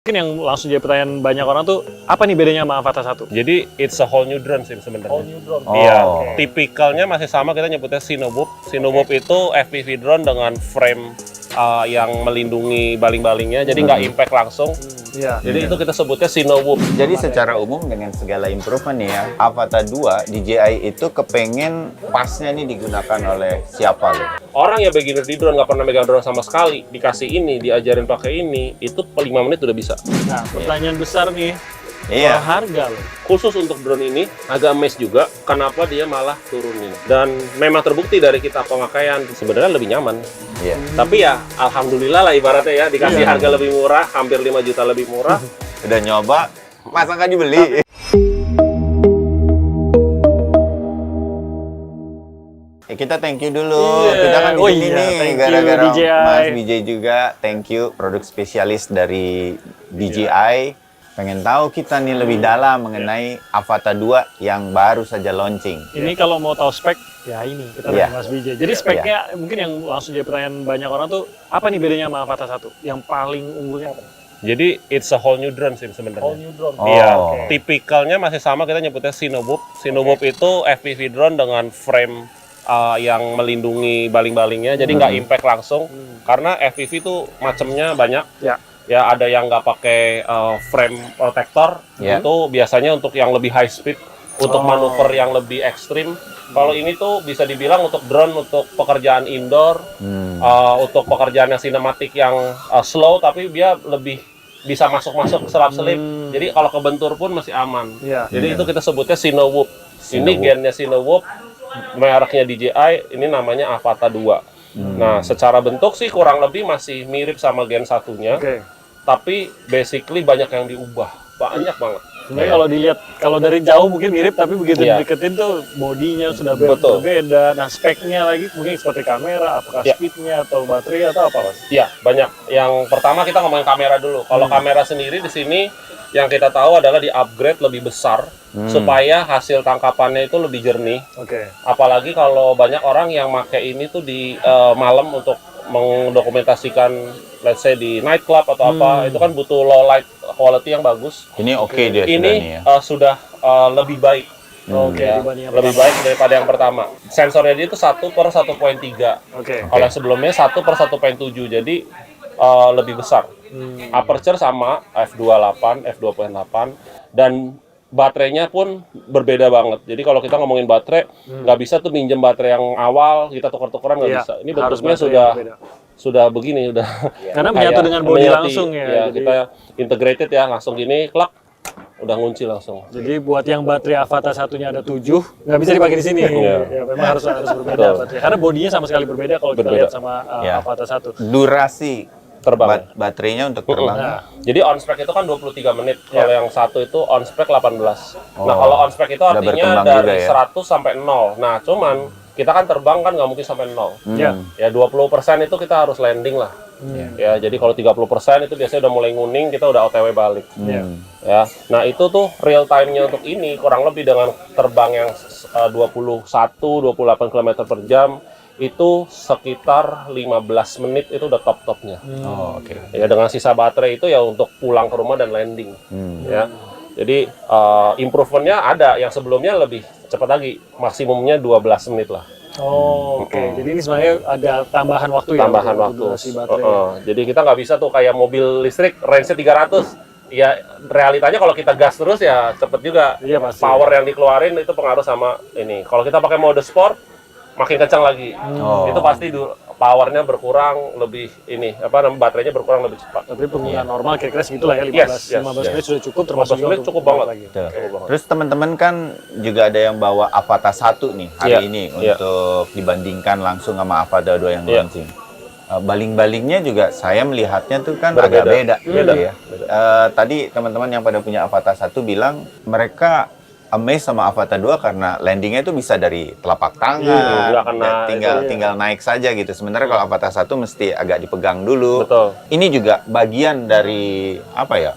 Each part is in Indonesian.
Mungkin yang langsung jadi pertanyaan banyak orang tuh, apa nih bedanya sama Avata 1? Jadi it's a whole new drone sih sebenarnya. Whole new drone. Iya, Oke. tipikalnya masih sama, kita nyebutnya Cinewoop. Cinewoop itu FPV drone dengan frame yang melindungi baling-balingnya, jadi nggak impact langsung. Iya. Jadi itu kita sebutnya Cinewoop. Jadi secara umum dengan segala improvement nih ya, Avata 2 DJI itu kepengen pasnya nih digunakan oleh siapa loh? Orang yang beginner di drone, nggak pernah megang drone sama sekali, dikasih ini, diajarin pakai ini, itu 5 menit udah bisa. Nah, pertanyaan besar nih, Iya. soal harga loh. Khusus untuk drone ini, agak amazed juga kenapa dia malah turunin. Dan memang terbukti dari kita pemakaian, sebenarnya lebih nyaman. Iya. Tapi ya, alhamdulillah lah ibaratnya ya, dikasih harga lebih murah, hampir 5 juta lebih murah. Udah nyoba, masa nggak dibeli? Ya, kita thank you dulu. Iya. Kita kan di Oh sini iya, nih thank you, gara-gara DJI. Mas BJ juga. Thank you produk spesialis dari DJI. Pengen tahu kita nih lebih dalam mengenai Avata 2 yang baru saja launching. Ini kalau mau tahu spek, ya ini kita Iya. tanya Mas BJ. Jadi speknya mungkin yang langsung jadi pertanyaan banyak orang tuh, apa nih bedanya sama Avata 1? Yang paling unggulnya apa? Jadi it's a whole new drone sih sebenarnya. Whole new drone. Oh. Iya, Oke. tipikalnya masih sama, kita nyebutnya Cinewoop. Cinewoop itu FPV drone dengan frame yang melindungi baling-balingnya, jadi nggak impact langsung. Karena FPV itu macamnya banyak. Ya. Ya, ada yang nggak pakai frame protector, Ya. itu biasanya untuk yang lebih high speed, untuk manuver yang lebih ekstrim. Kalau ini tuh bisa dibilang untuk drone untuk pekerjaan indoor, untuk pekerjaan yang sinematik yang slow, tapi dia lebih bisa masuk-masuk selap-selip. Jadi kalau kebentur pun masih aman. Iya. Jadi itu kita sebutnya Cinewoop. Ini Cinewoop. gennya Cinewoop, mereknya DJI, ini namanya Avata 2. Nah, secara bentuk sih kurang lebih masih mirip sama gen satunya. Oke. Tapi basically banyak yang diubah, banyak banget. Sebenarnya kalau dilihat, kalau dari jauh mungkin mirip, tapi begitu Iya. dideketin tuh bodinya sudah Betul. berbeda. Nah, speknya lagi mungkin seperti kamera, apakah Iya. speednya atau baterai atau apa, Mas? Iya, banyak. Yang pertama kita ngomongin kamera dulu. Kalau kamera sendiri di sini yang kita tahu adalah di upgrade lebih besar supaya hasil tangkapannya itu lebih jernih. Oke. Apalagi kalau banyak orang yang pakai ini tuh di malam untuk mendokumentasikan, let's say di nightclub atau apa, itu kan butuh low light quality yang bagus. Ini oke dia sudah nih Ini ya. sudah lebih baik. Oke, Ya, dibanding yang lebih pertama. baik daripada yang pertama. Sensornya dia itu 1/1.3. Oke. Kalau yang sebelumnya 1/1.7, jadi lebih besar. Aperture sama f2.8, f2.8, dan baterainya pun berbeda banget. Jadi kalau kita ngomongin baterai, nggak bisa tuh minjem baterai yang awal, kita tuker-tukeran nggak Iya, bisa. Ini harus bentuknya baterai sudah yang berbeda. sudah begini, udah Karena menyatu kayak dengan body menyatu. langsung ya. Ya, Jadi, kita integrated ya, langsung gini, klak, udah ngunci langsung. jadi buat yang baterai Avata satunya ada 7, nggak bisa dipakai di sini. Iya. Ya, memang harus berbeda Betul. baterai. Karena bodinya sama sekali berbeda kalau kita Berbeda. lihat sama Iya. Avata 1. Durasi Terbang. baterainya untuk terbang. Nah, Jadi on spec itu kan 23 menit, kalau yang satu itu on spec 18. Nah, Oh, kalau on spec itu udah artinya berkembang dari juga ya. 100 sampai 0. Nah, cuman kita kan terbang kan nggak mungkin sampai 0. ya. Ya 20% itu kita harus landing lah. Ya, jadi kalau 30% itu biasanya udah mulai nguning, kita udah OTW balik. Ya. Ya. Nah, itu tuh real time-nya untuk ini kurang lebih dengan terbang yang 21-28 km per jam itu sekitar 15 menit itu udah top-topnya. Oh, oke. Ya, dengan sisa baterai itu ya untuk pulang ke rumah dan landing. Ya. Jadi improvementnya ada, yang sebelumnya lebih cepat lagi, maksimumnya 12 menit lah. Oh, oke. Jadi ini sebenarnya ada tambahan waktu ya. Tambahan untuk waktu. durasi baterai. Jadi kita nggak bisa tuh kayak mobil listrik range-nya 300. Ya realitanya kalau kita gas terus ya cepet juga. Iya, pasti. Power yang dikeluarin itu pengaruh sama ini. Kalau kita pakai mode sport makin kencang lagi. Oh. Itu pasti powernya berkurang lebih ini baterainya berkurang lebih cepat. Tapi penggunaan normal kira-kira segitulah ya, 15 Yes, 15 yes. menit sudah cukup, termasuk 15 menit juga cukup untuk banget. lagi. Betul. Cukup banget. Terus teman-teman kan juga ada yang bawa Avata 1 nih hari Iya, ini iya. untuk dibandingkan langsung sama Avata 2 yang Iya. launching. Baling-balingnya juga saya melihatnya tuh kan Berbeda. agak beda, Beda. gitu ya. Tadi teman-teman yang pada punya Avata 1 bilang mereka amazed sama Avata 2 karena landingnya itu bisa dari telapak tangan, nggak kena dan itu. tinggal naik saja gitu. Sementara kalau Avata 1 mesti agak dipegang dulu. Betul. Ini juga bagian dari apa ya?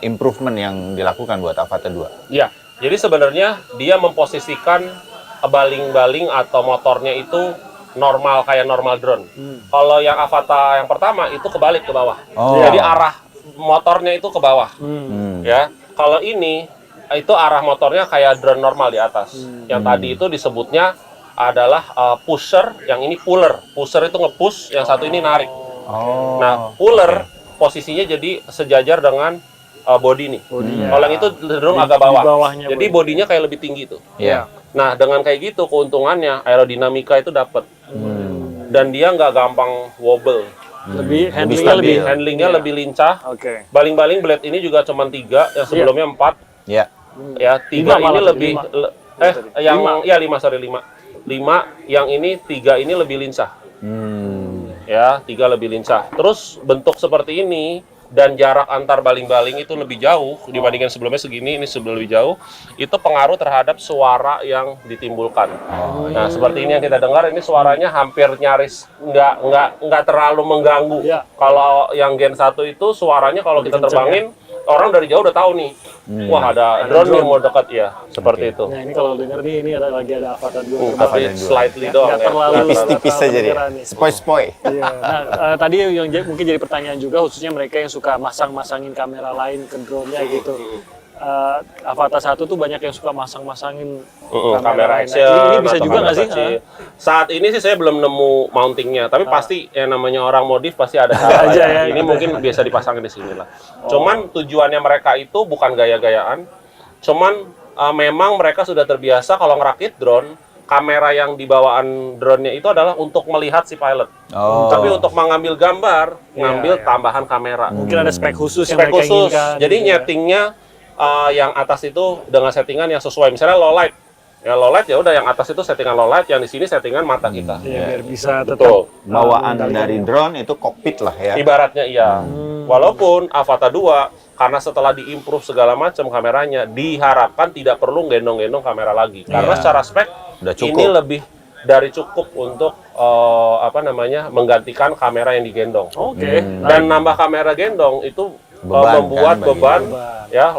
Improvement yang dilakukan buat Avata 2. Ya, jadi sebenarnya dia memposisikan baling-baling atau motornya itu normal kayak normal drone. Kalau yang Avata yang pertama itu kebalik ke bawah. Oh. Jadi arah motornya itu ke bawah. Ya. Kalau ini itu arah motornya kayak drone normal di atas. Yang tadi itu disebutnya adalah pusher, yang ini puller. Pusher itu nge-push, yang satu ini narik. Oh. Nah, puller posisinya jadi sejajar dengan body nih. Kalau yang itu cenderung agak bawah. bawahnya Jadi bodinya kayak lebih tinggi tuh. Iya. Nah, dengan kayak gitu keuntungannya aerodinamika itu dapat. Dan dia nggak gampang wobble. Lebih handlingnya stabil. lebih. Handlingnya lebih lincah. Oke. Baling-baling blade ini juga cuma 3, yang sebelumnya 4. Iya. Ya, 3 Lima ini malah, lebih lima. yang Lima. ya 5, yang ini 3 ini lebih lincah. Ya, 3 lebih lincah. Terus bentuk seperti ini dan jarak antar baling-baling itu lebih jauh dibandingkan sebelumnya segini, ini lebih jauh. Itu pengaruh terhadap suara yang ditimbulkan. Nah, seperti ini yang kita dengar, ini suaranya hampir nyaris nggak terlalu mengganggu. Iya. Kalau yang Gen 1 itu suaranya kalau kita terbangin, orang dari jauh udah tahu nih. Wah, ada drone yang mau dekat ya, seperti itu. Nah, ini kalau dengar nih, ini lagi ada Avata 2. Tapi slightly doang Nggak ya. terlalu Tipis-tipis saja dia. kedengeran nih. Spoi-spoi. Iya. Nah, tadi yang mungkin jadi pertanyaan juga, khususnya mereka yang suka masang-masangin kamera lain ke drone-nya gitu. Avata 1 tuh banyak yang suka masang-masangin Kamera lain. action. Nah, ini bisa atau juga nggak kamera sih? kecil. Saat ini sih saya belum nemu mountingnya, tapi pasti yang namanya orang modif pasti ada Ada cara. aja Ya. ya, Ini gitu. mungkin biasa dipasangin di sini lah. Cuman tujuannya mereka itu bukan gaya-gayaan. Cuman memang mereka sudah terbiasa kalau ngerakit drone, kamera yang di bawaan drone-nya itu adalah untuk melihat si pilot. Oh. Tapi untuk mengambil gambar, ngambil iya. tambahan kamera. Mungkin ada spek khusus yang Spek mereka khusus. inginkan. Jadi gitu ya. nyetingnya yang atas itu dengan settingan yang sesuai. Misalnya low light. Ya low light ya udah yang atas itu settingan low light, yang di sini settingan mata kita. Iya, biar bisa tetap Betul. Bawaan dari drone itu kokpit lah ya. Ibaratnya iya. Walaupun Avata 2 karena setelah diimprove segala macam kameranya, diharapkan tidak perlu gendong-gendong kamera lagi. Karena secara spek Udah cukup. ini lebih dari cukup untuk menggantikan kamera yang digendong. Oke. Dan nambah kamera gendong itu Beban, membuat kan, bagi beban ya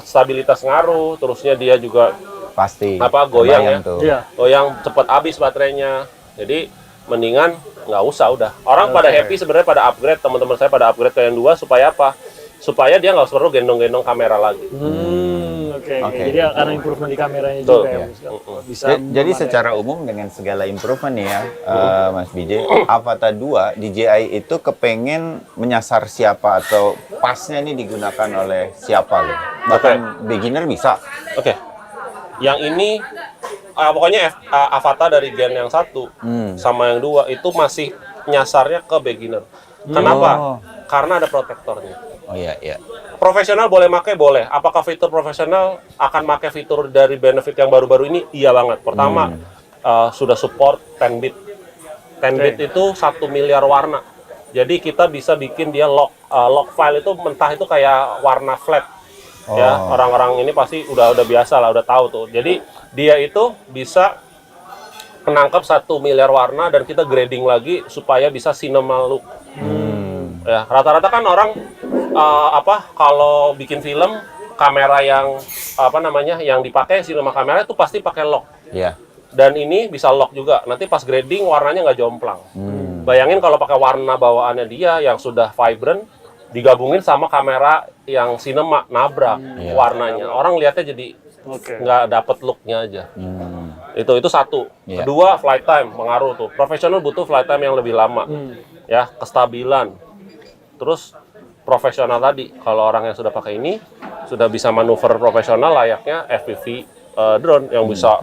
stabilitas ngaruh, terusnya dia juga Pasti. goyang ya. Kebayang tuh. Iya. goyang cepat habis baterainya. Jadi mendingan nggak usah udah. Orang pada happy sebenarnya, pada upgrade, teman-teman saya pada upgrade ke yang 2 supaya apa? Supaya dia nggak perlu gendong-gendong kamera lagi. Oke. Oke. Jadi karena improvement di kameranya Betul. juga ya. Bisa. Jadi secara umum dengan segala improvement nih ya, Mas BJ, Avata 2 DJI itu kepengen menyasar siapa atau pasnya ini digunakan oleh siapa gitu. Bahkan beginner bisa. Oke. Yang ini pokoknya Avata dari Gen yang 1 sama yang 2 itu masih nyasarnya ke beginner. Kenapa? Karena ada protektornya. Oh iya, iya. Profesional boleh pakai, boleh. Apakah fitur profesional akan pakai fitur dari benefit yang baru-baru ini? Iya banget. Pertama, sudah support 10 bit. 10 bit itu 1 miliar warna. Jadi kita bisa bikin dia log file itu mentah itu kayak warna flat. Ya, orang-orang ini pasti udah biasa lah, udah tahu tuh. Jadi dia itu bisa menangkap 1 miliar warna dan kita grading lagi supaya bisa cinema look. Ya, rata-rata kan orang kalau bikin film kamera yang yang dipakai cinema kamera itu pasti pakai lock. Iya. Dan ini bisa lock juga. Nanti pas grading warnanya nggak jomplang. Bayangin kalau pakai warna bawaannya dia yang sudah vibrant digabungin sama kamera yang cinema nabrak warnanya. Orang lihatnya jadi nggak dapet looknya aja. Itu satu. Iya. Kedua, flight time pengaruh tuh. Profesional butuh flight time yang lebih lama. Ya, kestabilan. Terus profesional tadi, kalau orang yang sudah pakai ini sudah bisa manuver profesional layaknya FPV drone yang bisa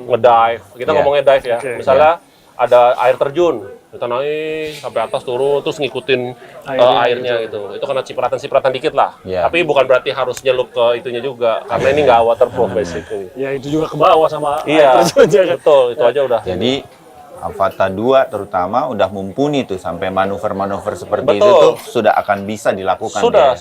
ngedive. Kita ngomongnya dive ya. Misalnya ada air terjun, kita naik sampai atas turun terus ngikutin airnya gitu. Itu kena cipratan-cipratan dikit lah. Tapi bukan berarti harus nyelup ke itunya juga karena ini nggak waterproof basically. Ya itu juga ke bawah sama Iya, betul, itu aja udah. Jadi Avata 2 terutama udah mumpuni tuh sampai manuver-manuver seperti itu Betul. tuh sudah akan bisa dilakukan. Sudah.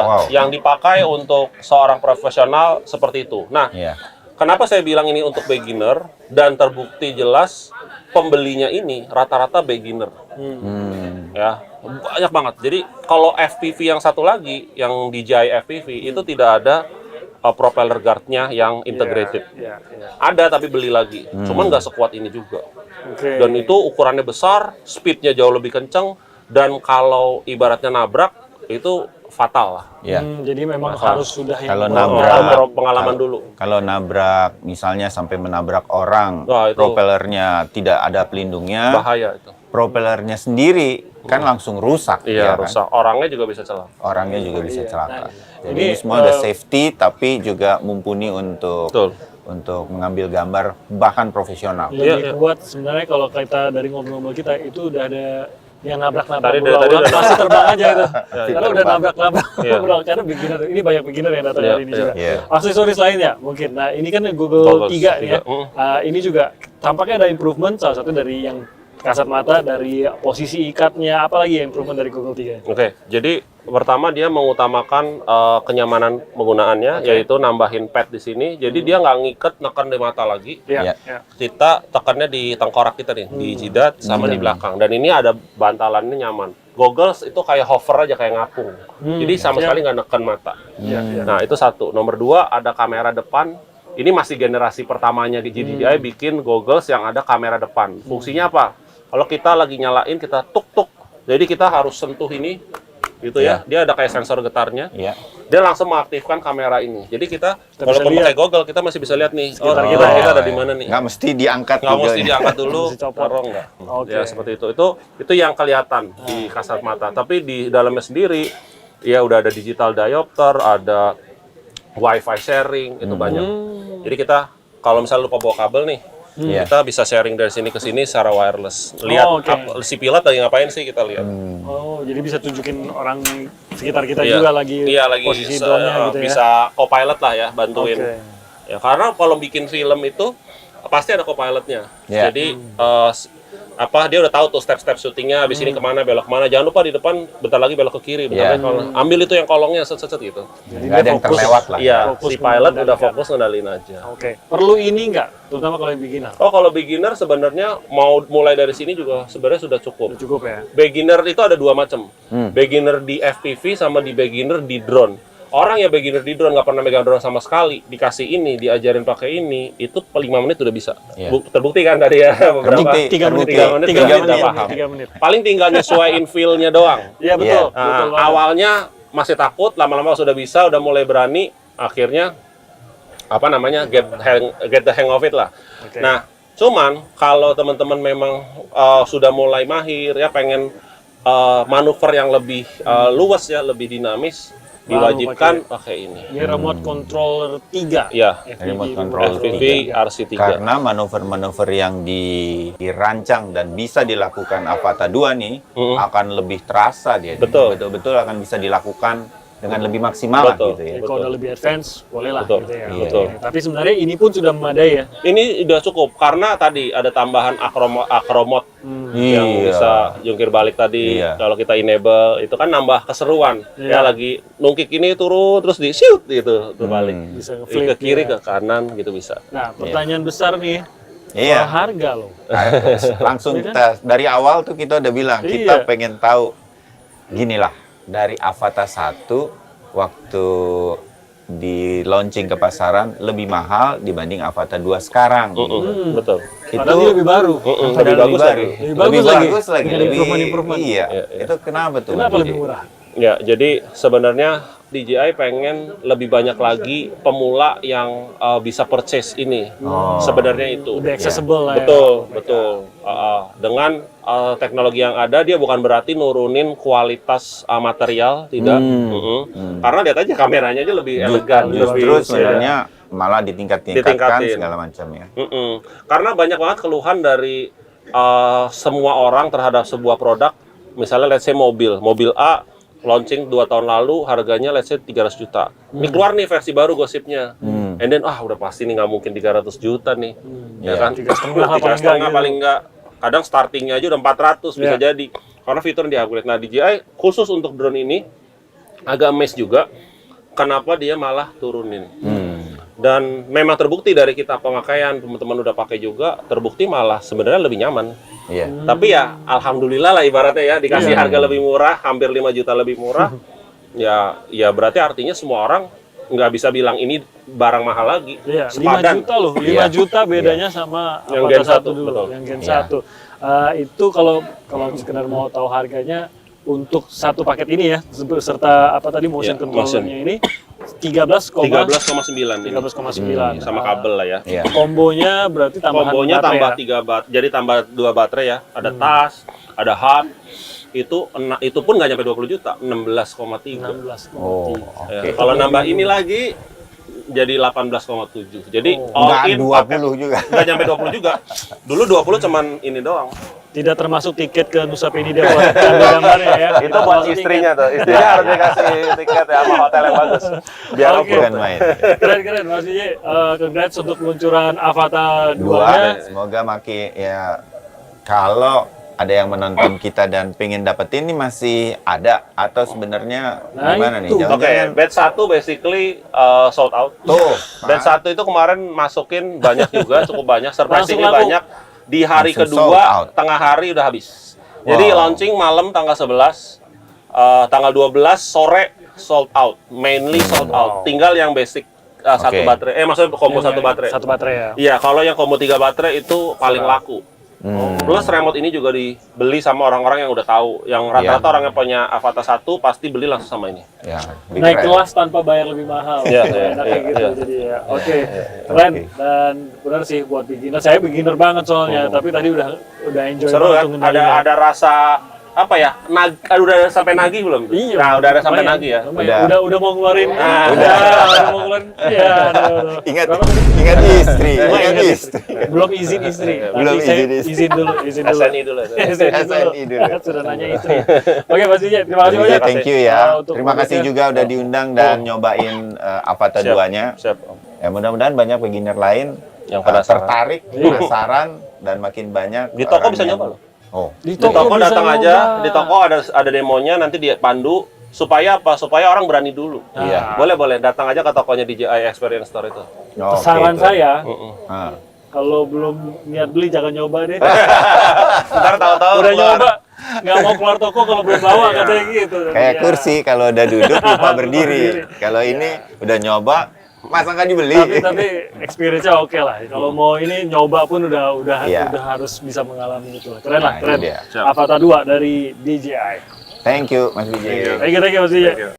Wow. Yang dipakai untuk seorang profesional seperti itu. Nah, Iya. kenapa saya bilang ini untuk beginner dan terbukti jelas pembelinya ini rata-rata beginner. Ya, banyak banget. Jadi kalau FPV yang satu lagi, yang DJI FPV itu tidak ada propeller guard-nya yang integrated. Ada tapi beli lagi. Cuman nggak sekuat ini juga. Dan itu ukurannya besar, speednya jauh lebih kenceng, dan kalau ibaratnya nabrak itu fatal lah. Ya. Jadi memang harus sudah yang Kalau Pengalaman dulu. Kalau nabrak misalnya sampai menabrak orang, Wah, itu propellernya tidak ada pelindungnya, Bahaya itu. propellernya sendiri kan langsung rusak. Iya, ya kan? rusak. Orangnya juga bisa celaka. Orangnya juga bisa Iya. celaka. Nah, Jadi ini, ini semua ada safety tapi juga mumpuni Betul. untuk mengambil gambar bahkan profesional. lebih Iya. kuat sebenarnya kalau kita dari ngobrol-ngobrol kita itu udah ada yang nabrak-nabrak Tadi berulang-ulang, udah masih terbang aja itu. Iya, Karena udah nabrak-nabrak Iya. berulang. Karena beginner, ini banyak beginner yang datang Iya, hari ini iya. juga. Iya. Aksesoris lainnya mungkin. Nah ini kan Google Goggles 3 nih ya. 3. Ini juga tampaknya ada improvement, salah satu dari yang kasat mata, dari posisi ikatnya, apalagi yang improvement dari Google 3? Oke, jadi pertama dia mengutamakan kenyamanan penggunaannya, yaitu nambahin pad di sini. Jadi dia nggak ngikat neken di mata lagi. Iya. Iya. Iya. Kita tekannya di tengkorak kita nih, di jidat sama di belakang. Dan ini ada bantalannya nyaman. Goggles itu kayak hover aja, kayak ngapung. Jadi sama sekali nggak neken mata. Iya, iya. Nah itu satu. Nomor dua, ada kamera depan. Ini masih generasi pertamanya di DJI bikin goggles yang ada kamera depan. Fungsinya apa? Kalau kita lagi nyalain, kita tuk-tuk. Jadi kita harus sentuh ini, gitu ya. Dia ada kayak sensor getarnya. Iya. Dia langsung mengaktifkan kamera ini. Jadi kita bisa walaupun lihat. pakai goggle, kita masih bisa lihat nih. Sekitar Oh, kita, kita ya. ada di mana nih? Nggak mesti diangkat Nggak mesti Google-nya. diangkat dulu, Mesti copot. taruh nggak. Oke. Ya seperti itu. Itu yang kelihatan di kasat mata. Tapi di dalamnya sendiri, ya udah ada digital diopter, ada wifi sharing, itu banyak. Jadi kita kalau misalnya lupa bawa kabel nih, Iya. kita bisa sharing dari sini ke sini secara wireless. Lihat oke. si pilot lagi ngapain sih, kita lihat. Oh, jadi bisa tunjukin orang sekitar kita Iya. juga lagi, Iya, lagi posisi drone-nya gitu ya. bisa co-pilot lah ya, bantuin. Oke. Ya, karena kalau bikin film itu pasti ada co-pilotnya. Iya. Jadi dia udah tahu tuh step-step syutingnya, habis ini kemana, belok kemana. Jangan lupa di depan bentar lagi belok ke kiri, bentar Iya. lagi kolong. Ambil itu yang kolongnya set gitu. Nggak ada yang fokus. terlewat lah. Iya, Fokus si pilot udah mengendalikan. fokus ngendalin aja. Oke. Perlu ini nggak? Terutama kalau yang beginner. Oh, kalau beginner sebenarnya mau mulai dari sini juga sebenarnya sudah cukup. Udah cukup ya? Beginner itu ada dua macam. Beginner di FPV sama di beginner di drone. Orang yang beginner di drone nggak pernah megang drone sama sekali, dikasih ini, diajarin pakai ini, itu 5 menit udah bisa. Iya. Terbukti kan tadi ya beberapa. Terbukti. 3 menit, Tiga menit, tiga tiga menit, menit. paham. 3 menit. Paling tinggal nyesuaiin feel-nya doang. Iya betul. Iya. Betul banget. Awalnya masih takut, lama-lama sudah bisa, udah mulai berani, akhirnya get the hang of it lah. Oke. Nah, cuman kalau teman-teman memang sudah mulai mahir ya, pengen manuver yang lebih luas ya, lebih dinamis, Baru diwajibkan pakai ini. Ini remote controller 3. Ya, Remote control FPV RC3. Karena manuver-manuver yang dirancang dan bisa dilakukan Avata 2 nih akan lebih terasa dia. Betul. Betul-betul akan bisa dilakukan dengan lebih maksimal lah Betul. gitu ya. Jadi kalau udah lebih advance, boleh lah Betul. gitu ya. Iya. Betul. Oke. Tapi sebenarnya ini pun sudah memadai ya. Ini udah cukup karena tadi ada tambahan akromot yang Iya. bisa jungkir balik tadi. Iya. Kalau kita enable itu kan nambah keseruan. Iya. Ya lagi nungkik ini turun terus di shoot gitu terbalik. Bisa Ke ngeflip kiri ya. ke kanan gitu bisa. Nah, pertanyaan besar nih. Iya. Soal harga loh. Langsung Iya kan? kita dari awal tuh kita udah bilang kita Iya. pengen tahu ginilah dari Avata 1 waktu di launching ke pasaran lebih mahal dibanding Avata 2 sekarang. Betul. Padahal ini lebih baru. Lebih bagus lagi. Lebih bagus lagi. Dengan lebih improvement-improvement. Iya. Iya, iya. Itu kenapa tuh? Kenapa Bang lebih Jj? murah? Ya, jadi sebenarnya DJI pengen lebih banyak lagi pemula yang bisa purchase ini. Sebenarnya itu. Lebih accessible lah ya. Betul, betul. Dengan teknologi yang ada, dia bukan berarti nurunin kualitas material, tidak. Karena lihat aja kameranya aja lebih elegan, Justru lebih sebenarnya malah ditingkatkan Ditingkatin. segala macam ya. Karena banyak banget keluhan dari semua orang terhadap sebuah produk. Misalnya let's say mobil A launching 2 tahun lalu harganya let's say 300 juta. Ini keluar nih versi baru gosipnya. And then udah pasti nih nggak mungkin 300 juta nih. Ya Iya. kan? 3,5 paling nggak. Kadang startingnya aja udah 400 bisa Iya. jadi. Karena fitur yang di-upgrade. Nah, DJI khusus untuk drone ini agak amazed juga kenapa dia malah turunin. Dan memang terbukti dari kita pemakaian, teman-teman udah pakai juga, terbukti malah sebenarnya lebih nyaman. Iya. Tapi ya alhamdulillah lah ibaratnya ya, dikasih harga lebih murah, hampir 5 juta lebih murah. ya berarti artinya semua orang nggak bisa bilang ini barang mahal lagi. Iya, 5 Sepadan. juta loh. 5 Iya. juta bedanya sama Yang Avata Gen 1 1, dulu, betul. yang Gen Iya. 1. Itu kalau sekedar mau tahu harganya untuk satu paket ini ya, beserta apa tadi motion Ya, controllernya ini 13,9 13,9 ini. 13,9. Sama kabel lah ya. Iya. Kombonya berarti tambahan Kombonya baterai tambah ya? 3 baterai, jadi tambah 2 baterai ya. Ada tas, ada hub. Itu pun nggak nyampe 20 juta, 16,3. 16,3. Oh, Ya, oke. kalau nambah ini lagi jadi 18,7. Jadi all Nggak in 20 juga. nggak nyampe 20 juga. Dulu 20 cuman ini doang. Tidak termasuk tiket ke Nusa Penida buat ambil gambarnya ya. Itu buat istrinya tuh. Istrinya harus dikasih tiket ya sama hotel yang bagus. Biar Oke. Bukan main. Keren Mas DJ. Congrats untuk peluncuran Avata 2-nya. Dua, semoga makin ya kalau ada yang menonton kita dan pengen dapetin ini masih ada atau sebenarnya Nah, gimana nih? itu. Oke, Jangan-jangan batch 1 basically sold out. tuh. Batch 1 itu kemarin masukin banyak juga, cukup banyak. Surprisingly Langsung laku. banyak. Di hari Langsung sold kedua, out. tengah hari udah habis. Jadi Wow. launching malam tanggal 11, tanggal 12 sore sold out. Mainly sold out. Tinggal yang basic satu Oke. baterai. Maksudnya combo satu baterai. Satu baterai ya. Iya, kalau yang combo 3 baterai itu paling laku. Plus remote ini juga dibeli sama orang-orang yang udah tahu. Yang rata-rata orang yang punya Avata 1 pasti beli langsung sama ini. Ya, lebih Naik keren. kelas tanpa bayar lebih mahal. Iya, Enak kayak gitu iya. jadi ya. Oke. Keren dan benar sih buat beginner. Saya beginner banget soalnya, tapi tadi udah enjoy Seru banget kan? tuh ngendalinya. Ada rasa apa ya? Udah sampai nagih belum? Iya. Nah, udah ada sampai lumayan. nagih ya. Lumayan. Udah mau ngeluarin. Ah. Udah mau ngeluarin. Iya, aduh. Ingat Berapa tadi? ingat istri, Oh, ingat ingat istri. Belum izin istri. Belum Nanti saya izin istri. izin dulu. SNI dulu. SNI dulu. Sudah nanya istri. Oke, Mas DJ, terima kasih Iya, banyak. thank you ya. Untuk Terima kasih produknya. juga udah diundang dan nyobain Avata Siap. 2-nya. Siap. Ya mudah-mudahan banyak beginner lain Yang penasaran. tertarik, penasaran dan makin banyak. Di toko orang bisa yang- nyoba loh. Oh, Di toko bisa datang nyoba. aja, di toko ada demonya, nanti dipandu supaya apa? Supaya orang berani dulu. Iya. Boleh datang aja ke tokonya DJI Experience Store itu. oke, Saran itu. saya, Ah. kalau belum niat beli jangan nyoba deh. Ntar tahu-tahu Udah keluar. nyoba, nggak mau keluar toko kalau belum bawa katanya gitu. Kayak Iya. kursi kalau udah duduk lupa berdiri. Kalau ini udah nyoba, masa nggak dibeli? Tapi experience-nya oke lah. Kalau mau ini nyoba pun udah Iya. harus bisa mengalami itu. Keren Nah, lah, keren. itu dia. Siap. Avata 2 dari DJI. Thank you, Mas Bijay. Thank you Mas DJ. you.